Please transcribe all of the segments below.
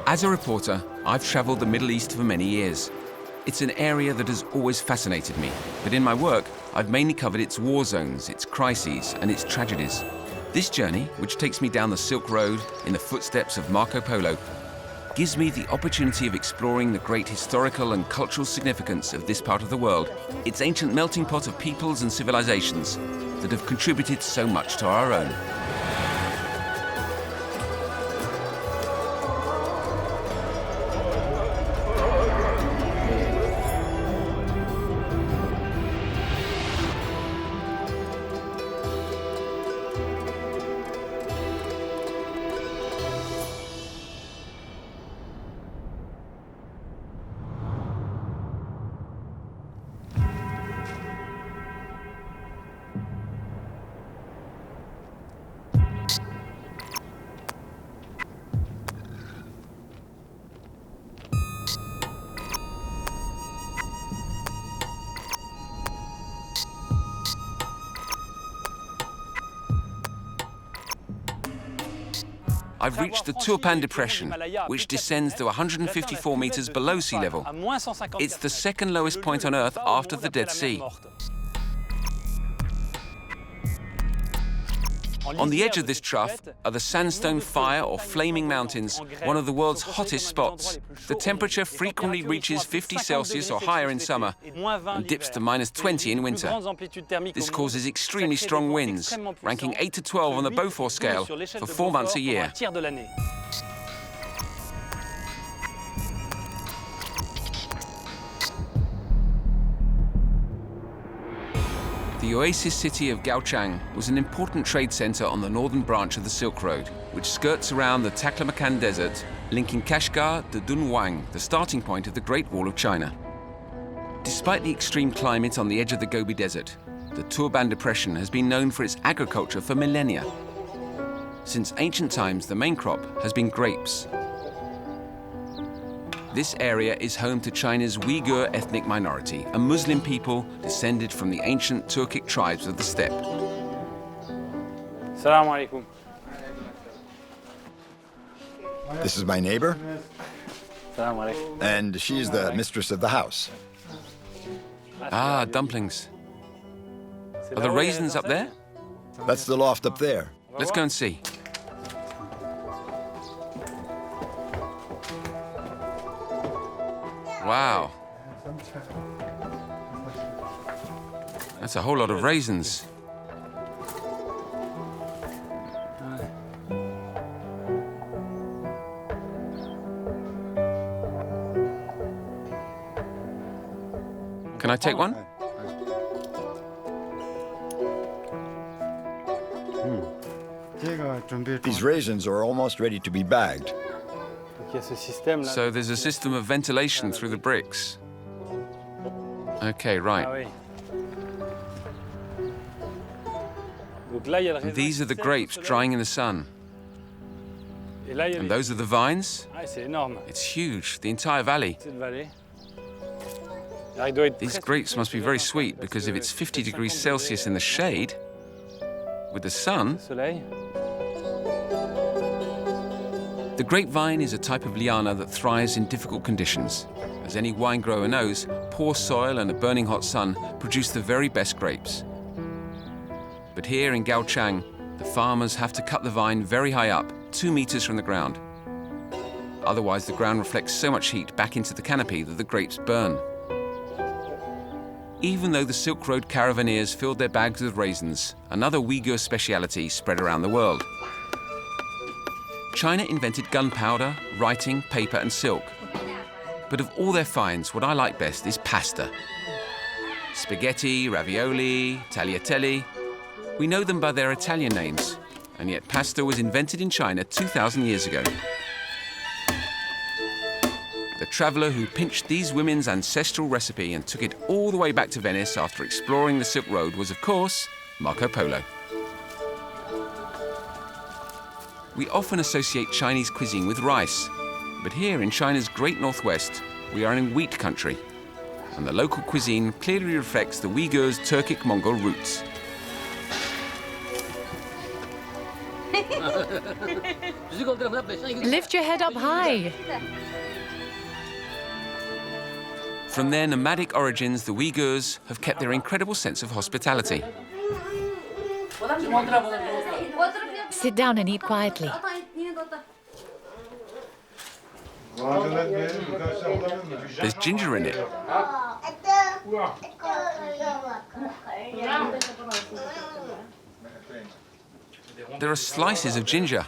As a reporter, I've traveled the Middle East for many years. It's an area that has always fascinated me, but in my work, I've mainly covered its war zones, its crises, and its tragedies. This journey, which takes me down the Silk Road in the footsteps of Marco Polo, gives me the opportunity of exploring the great historical and cultural significance of this part of the world, its ancient melting pot of peoples and civilizations that have contributed so much to our own. I've reached the Turpan Depression, which descends to 154 meters below sea level. It's the second lowest point on Earth after the Dead Sea. On the edge of this trough are the sandstone fire or flaming mountains, one of the world's hottest spots. The temperature frequently reaches 50 Celsius or higher in summer and dips to -20 in winter. This causes extremely strong winds, ranking 8 to 12 on the Beaufort scale for 4 months a year. The Oasis city of Gaochang was an important trade center on the northern branch of the Silk Road, which skirts around the Taklamakan Desert, linking Kashgar to Dunhuang, the starting point of the Great Wall of China. Despite the extreme climate on the edge of the Gobi Desert, the Turpan Depression has been known for its agriculture for millennia. Since ancient times, the main crop has been grapes. This area is home to China's Uyghur ethnic minority, a Muslim people descended from the ancient Turkic tribes of the steppe. Assalamu alaikum. This is my neighbor, Assalamu alaikum. and she's the mistress of the house. Ah, dumplings. Are the raisins up there? That's the loft up there. Let's go and see. Wow. That's a whole lot of raisins. Can I take one? These raisins are almost ready to be bagged. So there's a system of ventilation through the bricks. Okay, right. These are the grapes drying in the sun. And those are the vines? It's huge, the entire valley. These grapes must be very sweet because if it's 50 degrees Celsius in the shade, with the sun, the grapevine is a type of liana that thrives in difficult conditions. As any wine grower knows, poor soil and a burning hot sun produce the very best grapes. But here in Gaochang, the farmers have to cut the vine very high up, 2 meters from the ground. Otherwise, the ground reflects so much heat back into the canopy that the grapes burn. Even though the Silk Road caravaneers filled their bags with raisins, another Uyghur speciality spread around the world. China invented gunpowder, writing, paper and silk. But of all their finds, what I like best is pasta. Spaghetti, ravioli, tagliatelle. We know them by their Italian names, and yet pasta was invented in China 2,000 years ago. The traveller who pinched these women's ancestral recipe and took it all the way back to Venice after exploring the Silk Road was, of course, Marco Polo. We often associate Chinese cuisine with rice, but here in China's Great Northwest, we are in wheat country, and the local cuisine clearly reflects the Uyghurs' Turkic-Mongol roots. Lift your head up high. From their nomadic origins, the Uyghurs have kept their incredible sense of hospitality. Sit down and eat quietly. There's ginger in it. There are slices of ginger.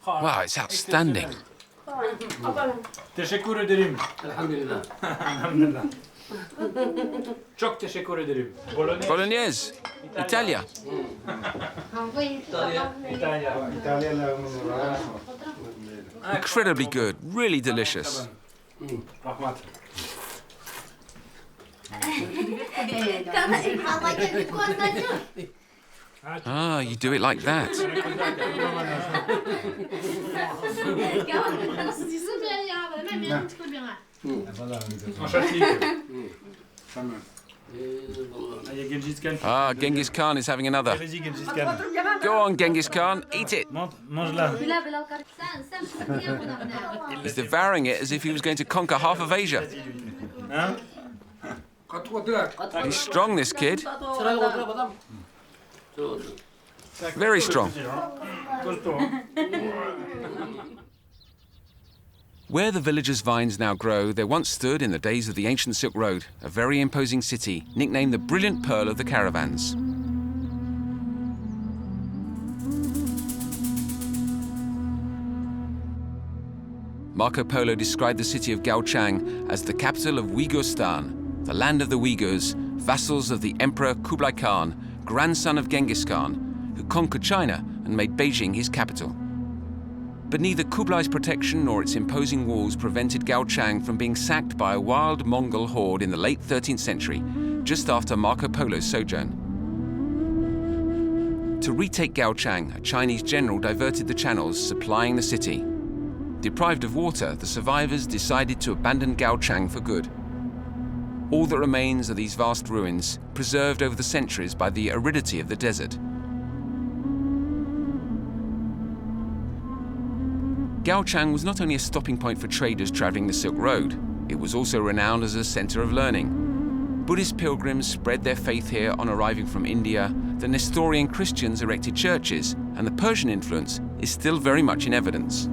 Wow, it's outstanding. Teşekkür ederim. Elhamdülillah. Çok teşekkür ederim. Bolognese, Italia. Incredibly good, really delicious. Rahmat. Ah, you do it like that. Ah, Genghis Khan is having another. Go on, Genghis Khan, eat it. He's devouring it as if he was going to conquer half of Asia. He's strong, this kid. Very strong. Where the villagers' vines now grow, there once stood, in the days of the ancient Silk Road, a very imposing city, nicknamed the Brilliant Pearl of the Caravans. Marco Polo described the city of Gaochang as the capital of Uyghurstan, the land of the Uyghurs, vassals of the Emperor Kublai Khan, grandson of Genghis Khan, who conquered China and made Beijing his capital. But neither Kublai's protection nor its imposing walls prevented Gaochang from being sacked by a wild Mongol horde in the late 13th century, just after Marco Polo's sojourn. To retake Gaochang, a Chinese general diverted the channels supplying the city. Deprived of water, the survivors decided to abandon Gaochang for good. All that remains are these vast ruins, preserved over the centuries by the aridity of the desert. Gaochang was not only a stopping point for traders traveling the Silk Road, it was also renowned as a center of learning. Buddhist pilgrims spread their faith here on arriving from India, the Nestorian Christians erected churches, and the Persian influence is still very much in evidence.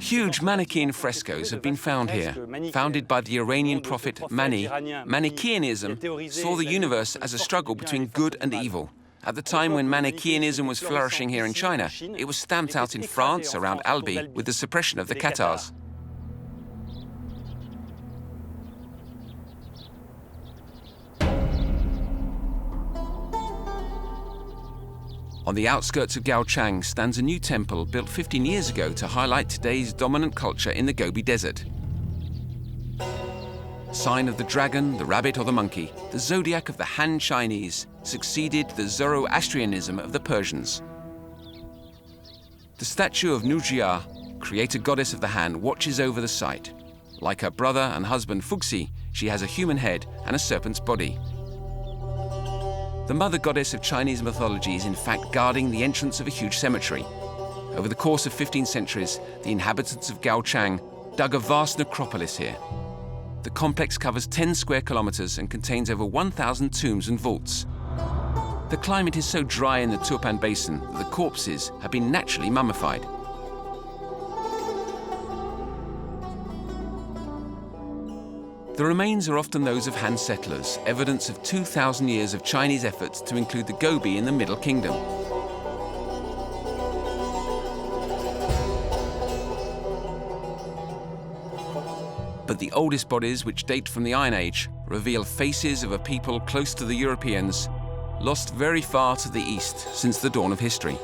Huge Manichaean frescoes have been found here, founded by the Iranian prophet Mani. Manichaeanism saw the universe as a struggle between good and evil. At the time when Manichaeanism was flourishing here in China, it was stamped out in France around Albi with the suppression of the Catars. On the outskirts of Gaochang stands a new temple built 15 years ago to highlight today's dominant culture in the Gobi Desert. Sign of the dragon, the rabbit or the monkey, the zodiac of the Han Chinese succeeded the Zoroastrianism of the Persians. The statue of Nujia, creator goddess of the Han, watches over the site. Like her brother and husband Fuxi, she has a human head and a serpent's body. The mother goddess of Chinese mythology is in fact guarding the entrance of a huge cemetery. Over the course of 15 centuries, the inhabitants of Gaochang dug a vast necropolis here. The complex covers 10 square kilometers and contains over 1,000 tombs and vaults. The climate is so dry in the Turpan Basin that the corpses have been naturally mummified. The remains are often those of Han settlers, evidence of 2,000 years of Chinese efforts to include the Gobi in the Middle Kingdom. But the oldest bodies, which date from the Iron Age, reveal faces of a people close to the Europeans, lost very far to the east since the dawn of history.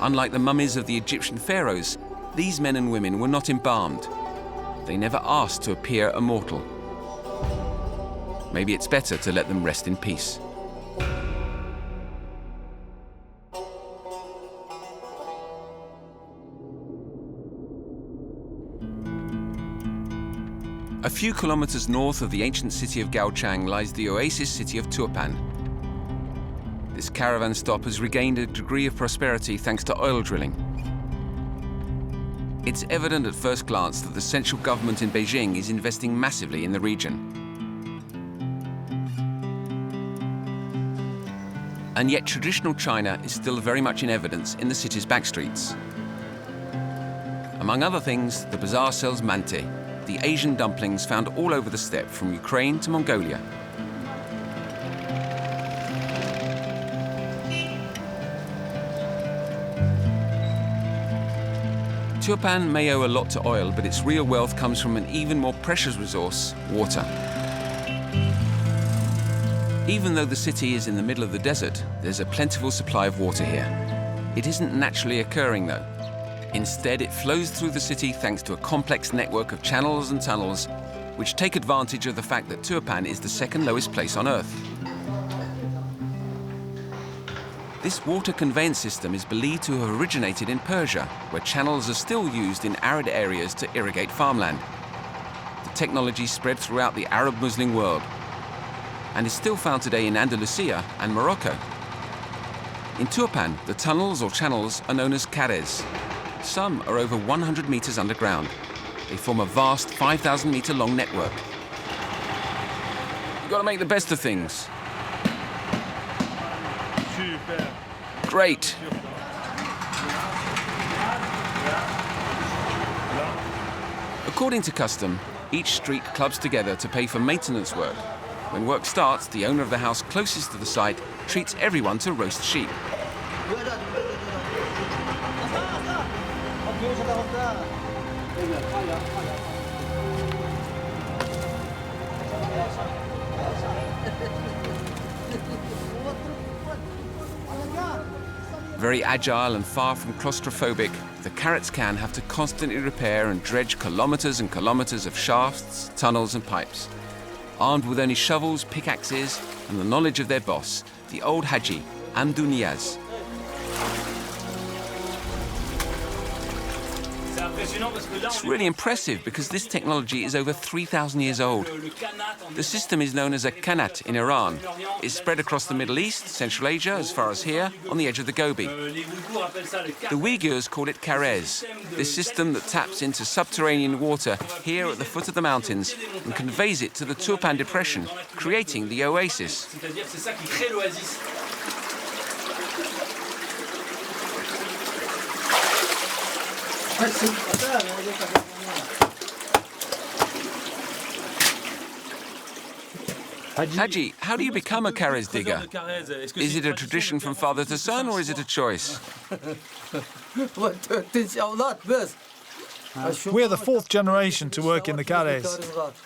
Unlike the mummies of the Egyptian pharaohs, these men and women were not embalmed. They never asked to appear immortal. Maybe it's better to let them rest in peace. A A few kilometers north of the ancient city of Gaochang lies the Oasis city of Turpan. This caravan stop has regained a degree of prosperity thanks to oil drilling. It's evident at first glance that the central government in Beijing is investing massively in the region. And yet traditional China is still very much in evidence in the city's backstreets. Among other things, the bazaar sells mante, the Asian dumplings found all over the steppe from Ukraine to Mongolia. Turpan may owe a lot to oil, but its real wealth comes from an even more precious resource, water. Even though the city is in the middle of the desert, there's a plentiful supply of water here. It isn't naturally occurring, though. Instead, it flows through the city thanks to a complex network of channels and tunnels, which take advantage of the fact that Turpan is the second lowest place on Earth. This water conveyance system is believed to have originated in Persia, where channels are still used in arid areas to irrigate farmland. The technology spread throughout the Arab Muslim world and is still found today in Andalusia and Morocco. In Turpan, the tunnels or channels are known as karez. Some are over 100 meters underground. They form a vast 5,000-meter long network. You've got to make the best of things. Great. According to custom, each street clubs together to pay for maintenance work. When work starts, the owner of the house closest to the site treats everyone to roast sheep. Very agile and far from claustrophobic, the carrots can have to constantly repair and dredge kilometers and kilometers of shafts, tunnels and pipes. Armed with only shovels, pickaxes and the knowledge of their boss, the old Haji, Amdou Niaz. It's really impressive because this technology is over 3,000 years old. The system is known as a kanat in Iran. It's spread across the Middle East, Central Asia, as far as here, on the edge of the Gobi. The Uyghurs call it karez, this system that taps into subterranean water here at the foot of the mountains and conveys it to the Turpan Depression, creating the Oasis. Haji, how do you become a karez digger? Is it a tradition from father to son, or is it a choice? We're the fourth generation to work in the karez.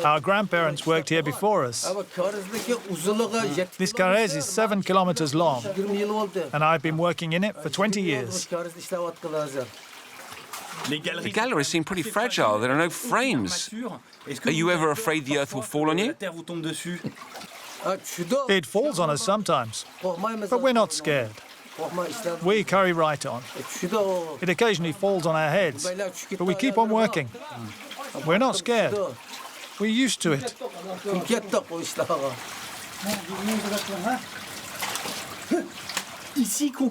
Our grandparents worked here before us. This karez is 7 kilometers long, and I've been working in it for 20 years. The galleries seem pretty fragile. There are no frames. Are you ever afraid the earth will fall on you? It falls on us sometimes, but we're not scared. We carry right on. It occasionally falls on our heads, but we keep on working. We're not scared. We're used to it.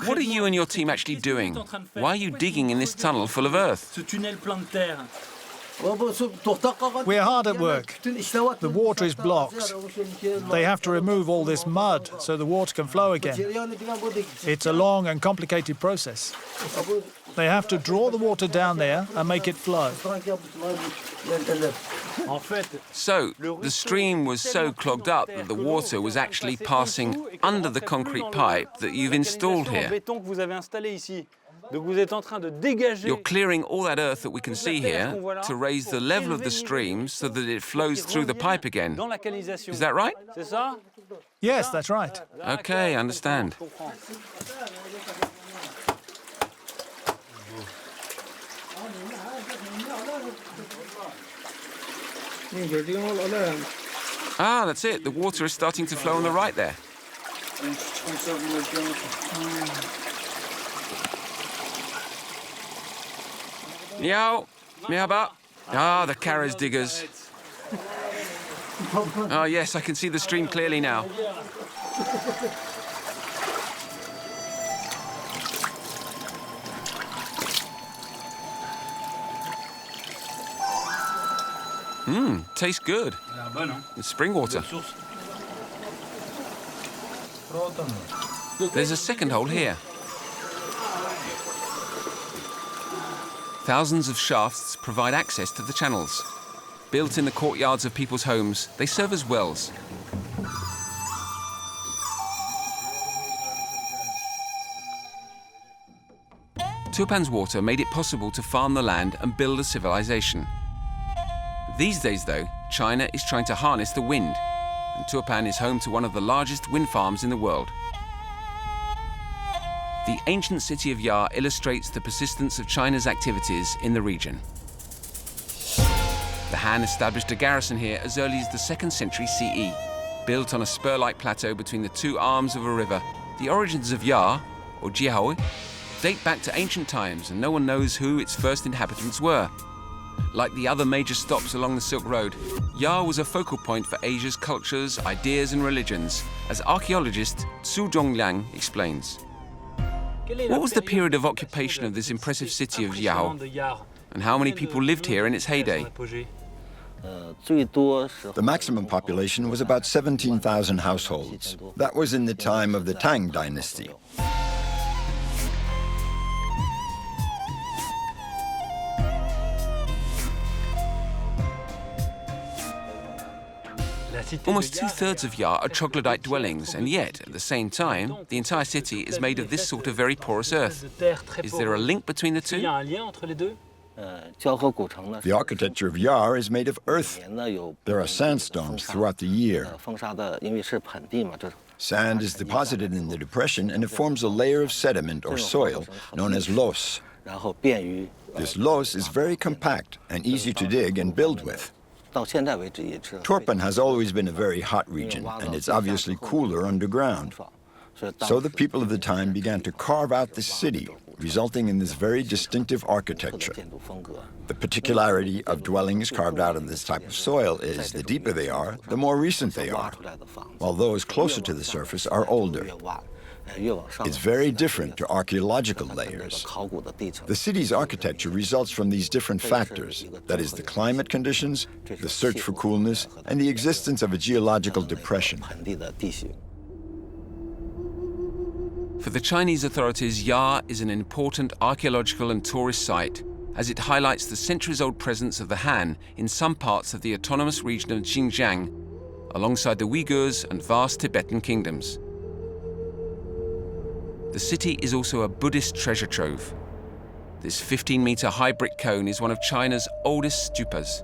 What are you and your team actually doing? Why are you digging in this tunnel full of earth? We're hard at work. The water is blocked. They have to remove all this mud so the water can flow again. It's a long and complicated process. They have to draw the water down there and make it flow. So, the stream was so clogged up that the water was actually passing under the concrete pipe that you've installed here. You're clearing all that earth that we can see here to raise the level of the stream so that it flows through the pipe again. Is that right? Yes, that's right. Okay, I understand. Ah, that's it. The water is starting to flow on the right there. Miao, merhaba. Ah, the karez diggers. Oh, yes, I can see the stream clearly now. Tastes good. It's spring water. There's a second hole here. Thousands of shafts provide access to the channels. Built in the courtyards of people's homes, they serve as wells. Turpan's water made it possible to farm the land and build a civilization. These days, though, China is trying to harness the wind, and Turpan is home to one of the largest wind farms in the world. The ancient city of Ya illustrates the persistence of China's activities in the region. The Han established a garrison here as early as the 2nd century CE, built on a spur-like plateau between the two arms of a river. The origins of Ya, or Jiaohe, date back to ancient times, and no one knows who its first inhabitants were. Like the other major stops along the Silk Road, Ya was a focal point for Asia's cultures, ideas and religions, as archaeologist Xu Zhongliang explains. What was the period of occupation of this impressive city of Jiaohe, and how many people lived here in its heyday? The maximum population was about 17,000 households. That was in the time of the Tang dynasty. Almost 2/3 of Ya are troglodyte dwellings, and yet, at the same time, the entire city is made of this sort of very porous earth. Is there a link between the two? The architecture of Ya is made of earth. There are sandstones throughout the year. Sand is deposited in the depression and it forms a layer of sediment or soil known as loess. This loess is very compact and easy to dig and build with. Turpan has always been a very hot region, and it's obviously cooler underground. So the people of the time began to carve out the city, resulting in this very distinctive architecture. The particularity of dwellings carved out of this type of soil is the deeper they are, the more recent they are, while those closer to the surface are older. It's very different to archaeological layers. The city's architecture results from these different factors, that is, the climate conditions, the search for coolness, and the existence of a geological depression. For the Chinese authorities, Ya is an important archaeological and tourist site, as it highlights the centuries-old presence of the Han in some parts of the autonomous region of Xinjiang, alongside the Uyghurs and vast Tibetan kingdoms. The city is also a Buddhist treasure trove. This 15-meter high brick cone is one of China's oldest stupas.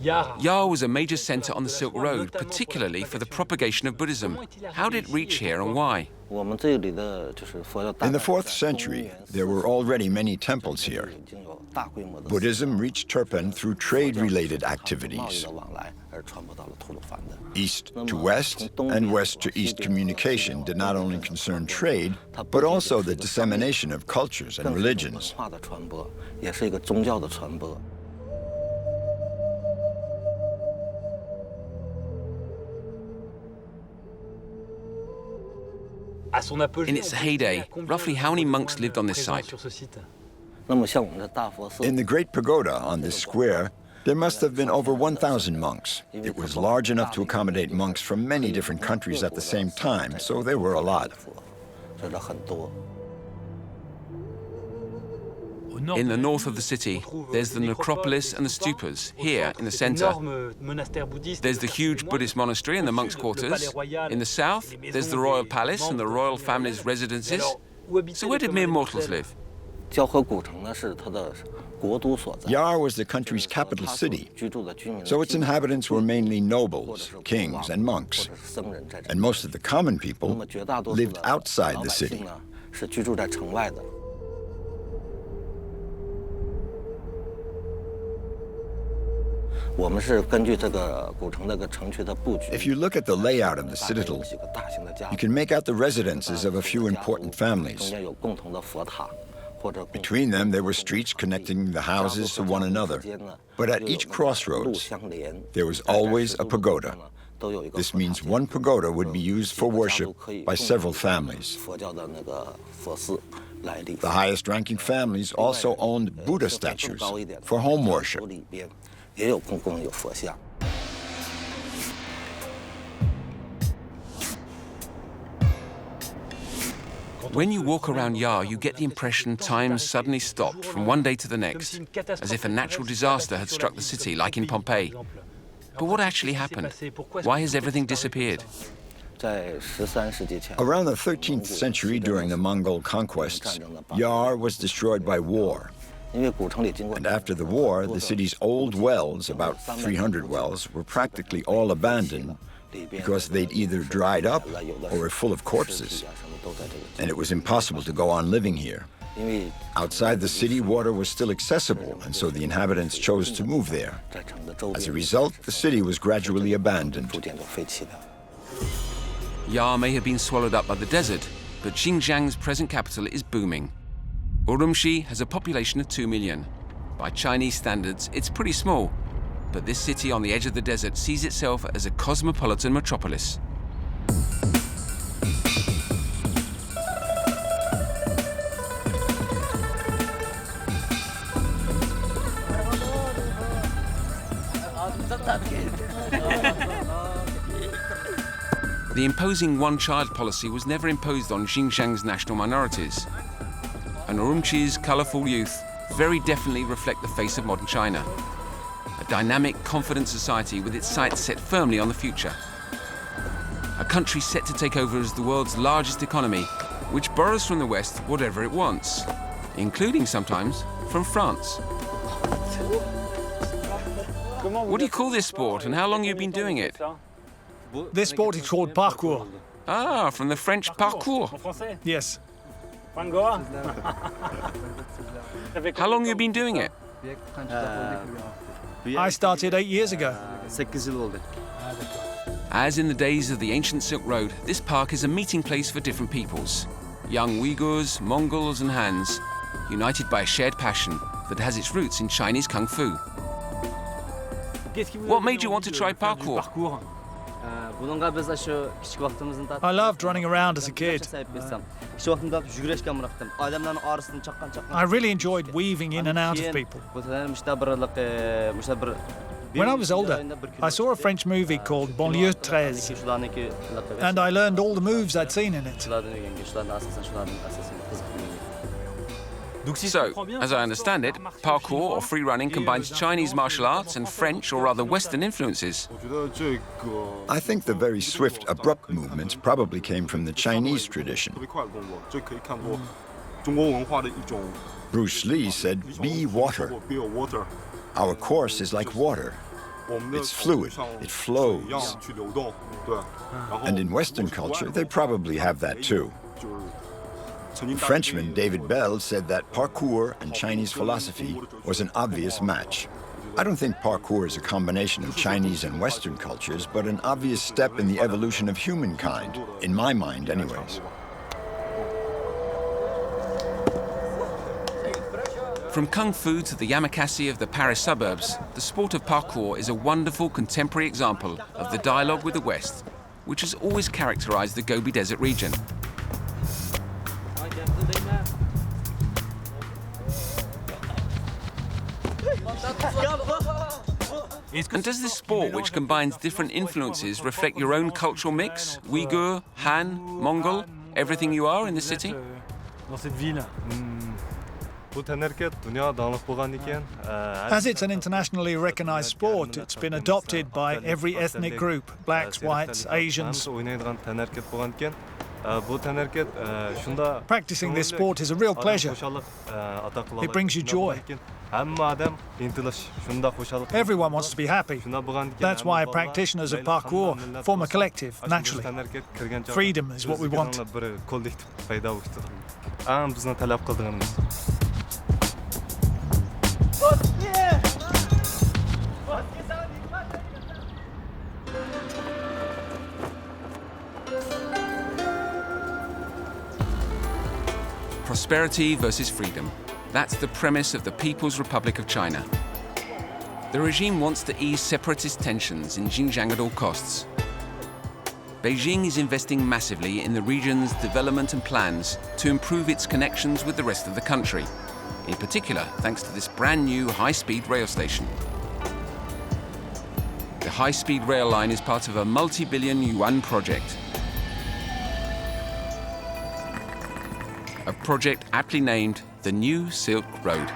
Ya was a major center on the Silk Road, particularly for the propagation of Buddhism. How did it reach here and why? In the 4th century, there were already many temples here. Buddhism reached Turpan through trade-related activities. East to west and west to east communication did not only concern trade, but also the dissemination of cultures and religions. In its heyday, roughly how many monks lived on this site? In the Great Pagoda on this square, there must have been over 1,000 monks. It was large enough to accommodate monks from many different countries at the same time, so there were a lot. In the north of the city, there's the necropolis and the stupas. Here, in the center, there's the huge Buddhist monastery and the monks' quarters. In the south, there's the royal palace and the royal family's residences. So where did mere mortals live? Yar was the country's capital city, so its inhabitants were mainly nobles, kings, and monks. And most of the common people lived outside the city. If you look at the layout of the citadel, you can make out the residences of a few important families. Between them, there were streets connecting the houses to one another. But at each crossroads, there was always a pagoda. This means one pagoda would be used for worship by several families. The highest-ranking families also owned Buddha statues for home worship. When you walk around Jiaohe, you get the impression time suddenly stopped from one day to the next, as if a natural disaster had struck the city, like in Pompeii. But what actually happened? Why has everything disappeared? Around the 13th century, during the Mongol conquests, Jiaohe was destroyed by war. And after the war, the city's old wells, about 300 wells, were practically all abandoned because they'd either dried up or were full of corpses. And it was impossible to go on living here. Outside the city, water was still accessible, and so the inhabitants chose to move there. As a result, the city was gradually abandoned. Jiaohe may have been swallowed up by the desert, but Xinjiang's present capital is booming. Urumqi has a population of 2 million. By Chinese standards, it's pretty small, but this city on the edge of the desert sees itself as a cosmopolitan metropolis. The imposing one-child policy was never imposed on Xinjiang's national minorities. And Urumqi's colourful youth very definitely reflect the face of modern China. A dynamic, confident society with its sights set firmly on the future. A country set to take over as the world's largest economy, which borrows from the West whatever it wants, including sometimes from France. What do you call this sport, and how long have you been doing it? This sport is called parkour. Ah, from the French parcours. Yes. How long have you been doing it? I started 8 years ago. As in the days of the ancient Silk Road, this park is a meeting place for different peoples. Young Uyghurs, Mongols and Hans, united by a shared passion that has its roots in Chinese Kung Fu. What made you want to try parkour? I loved running around as a kid. I really enjoyed weaving in and out of people. When I was older, I saw a French movie called Banlieue 13, and I learned all the moves I'd seen in it. So, as I understand it, parkour or free running combines Chinese martial arts and French or rather Western influences. I think the very swift, abrupt movements probably came from the Chinese tradition. Bruce Lee said, "Be water." Our course is like water. It's fluid, it flows. And in Western culture, they probably have that too. Frenchman David Bell said that parkour and Chinese philosophy was an obvious match. I don't think parkour is a combination of Chinese and Western cultures, but an obvious step in the evolution of humankind, in my mind anyways. From Kung Fu to the yamakasi of the Paris suburbs, the sport of parkour is a wonderful contemporary example of the dialogue with the West, which has always characterized the Gobi Desert region. And does this sport, which combines different influences, reflect your own cultural mix? Uyghur, Han, Mongol, everything you are in the city? As it's an internationally recognized sport, it's been adopted by every ethnic group, blacks, whites, Asians. Practicing this sport is a real pleasure. It brings you joy. Everyone wants to be happy. That's why practitioners of parkour form a collective, naturally. Freedom is what we want. Prosperity versus freedom. That's the premise of the People's Republic of China. The regime wants to ease separatist tensions in Xinjiang at all costs. Beijing is investing massively in the region's development and plans to improve its connections with the rest of the country, in particular thanks to this brand new high-speed rail station. The high-speed rail line is part of a multi-billion yuan project. A project aptly named the New Silk Road.